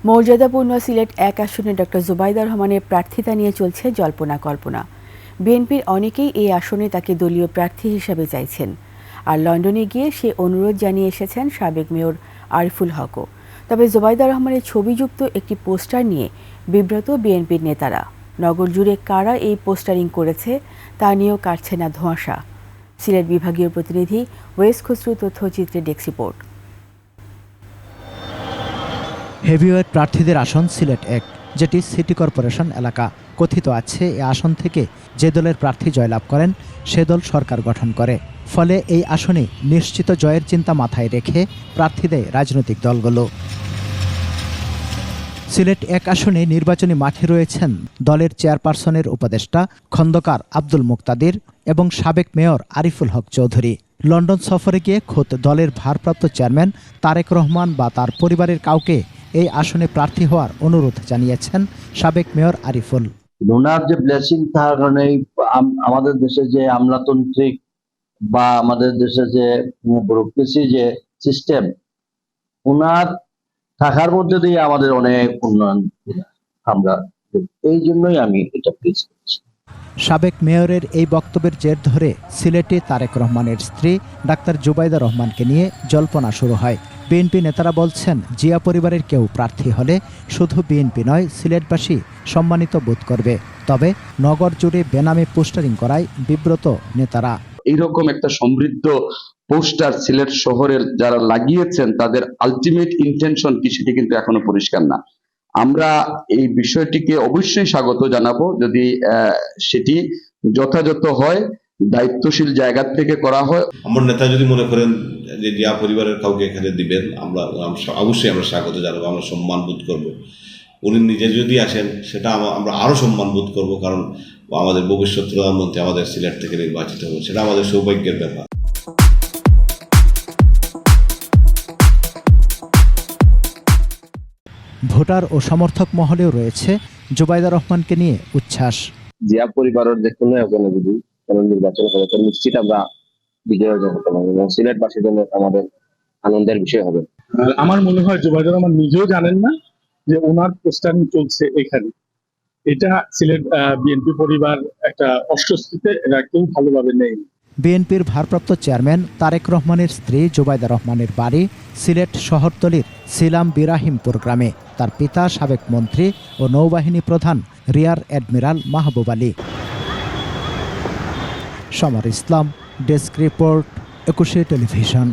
মর্যাদাপূর্ণ সিলেট ১ আসনে ডক্টর জুবাইদা রহমানের প্রার্থিতা নিয়ে চলছে জল্পনা কল্পনা। বিএনপির অনেকেই এই আসনে তাকে দলীয় প্রার্থী হিসেবে চাইছেন। আর লন্ডনে গিয়ে সে অনুরোধ জানিয়ে এসেছেন সাবেক মেয়র আরিফুল হকও। তবে জুবাইদা রহমানের ছবিযুক্ত একটি পোস্টার নিয়ে বিব্রত বিএনপির নেতারা। নগর জুড়ে কারা এই পোস্টারিং করেছে তা নিয়েও কাটছে না ধোঁয়াশা। সিলেট বিভাগীয় প্রতিনিধি ওয়েস খসরু তথ্যচিত্রের ডেস্ক রিপোর্ট। হেভিওয়েট প্রার্থীদের আসন সিলেট ১, যেটি সিটি কর্পোরেশন এলাকা। কথিত আছে এ আসন থেকে যে দলের প্রার্থী জয়লাভ করেন সে দল সরকার গঠন করে। ফলে এই আসনে নিশ্চিত জয়ের চিন্তা মাথায় রেখে প্রার্থী দেয় রাজনৈতিক দলগুলো। সিলেট ১ আসনে নির্বাচনী মাঠে রয়েছেন দলের চেয়ারপারসনের উপদেষ্টা খন্দকার আব্দুল মুক্তাদির এবং সাবেক মেয়র আরিফুল হক চৌধুরী। লন্ডন সফরে গিয়ে খোদ দলের ভারপ্রাপ্ত চেয়ারম্যান তারেক রহমান বা তার পরিবারের কাউকে এই আসনে প্রার্থী হওয়ার অনুরোধ জানিয়েছেন সাবেক মেয়র আরিফুল। ওনার যে ব্লেসিং থাকার কারণে আমাদের দেশে যে আমলাতান্ত্রিক বা আমাদের দেশে যে ব্যুরোক্রেসি যে সিস্টেম, ওনার থাকার মধ্যে দিয়ে আমাদের অনেক উন্নয়ন আমরা, এই জন্যই আমি এটা প্রেস করছি। সাবেক মেয়রের এই বক্তব্যের জের ধরে সিলেটে তারেক রহমানের স্ত্রী ডাক্তার জুবাইদা রহমানকে নিয়ে জল্পনা শুরু হয়। বিএনপি নেতারা বলছেন, জিয়া পরিবারের কেউ প্রার্থী হলে শুধু বিএনপি নয়, সিলেটবাসী সম্মানিত বোধ করবে। তবে নগর জুড়ে বেনামে পোস্টারিং করায় বিব্রত নেতারা। এইরকম একটা সমৃদ্ধ পোস্টার সিলেট শহরের যারা লাগিয়েছেন তাদের আলটিমেট ইন্টেনশন কি সেটি কিন্তু এখনো পরিষ্কার না। আমরা এই বিষয়টিকে অবশ্যই স্বাগত জানাবো যদি সেটি যথাযথ হয়, দায়িত্বশীল জায়গা থেকে করা হয়। আমার নেতা যদি মনে করেন যে জিয়া পরিবারের কাউকে এখানে দিবেন, আমরা অবশ্যই আমরা স্বাগত জানাবো, আমরা সম্মান বোধ করবো। উনি নিজে যদি আসেন সেটা আমরা আরো সম্মান বোধ করবো, কারণ আমাদের ভবিষ্যৎ প্রধানমন্ত্রী আমাদের সিলেট থেকে নির্বাচিত হবে, সেটা আমাদের সৌভাগ্যের ব্যাপার। ভোটার ও সমর্থক মহলেও রয়েছে জুবাইদা রহমানকে নিয়ে উচ্ছ্বাস। জিয়া পরিবারের যে কোনো একজনে যদি কোনো নির্বাচন করে তো নিশ্চিত আমরা বিজয় অর্জন করতে পারবো এবং সিলেটবাসীর জন্য আমাদের আনন্দের বিষয় হবে। আমার মনে হয় জুবাইদা রহমান নিজেও জানেন না যে ওনার পোস্টারিং চলছে এখানে। এটা সিলেট বিএনপি পরিবার একটা অস্বস্তিতে এরা কেউ ভালোভাবে নেই। বিএনপির ভারপ্রাপ্ত চেয়ারম্যান তারেক রহমানের স্ত্রী জুবাইদা রহমানের বাড়ি সিলেট শহরতলির সিলাম বিরাহিমপুর গ্রামে। তার পিতা সাবেক মন্ত্রী ও নৌবাহিনী প্রধান রিয়ার অ্যাডমিরাল মাহবুব আলী। সমর ইসলাম, ডেস্ক রিপোর্ট, ২১ টেলিভিশন।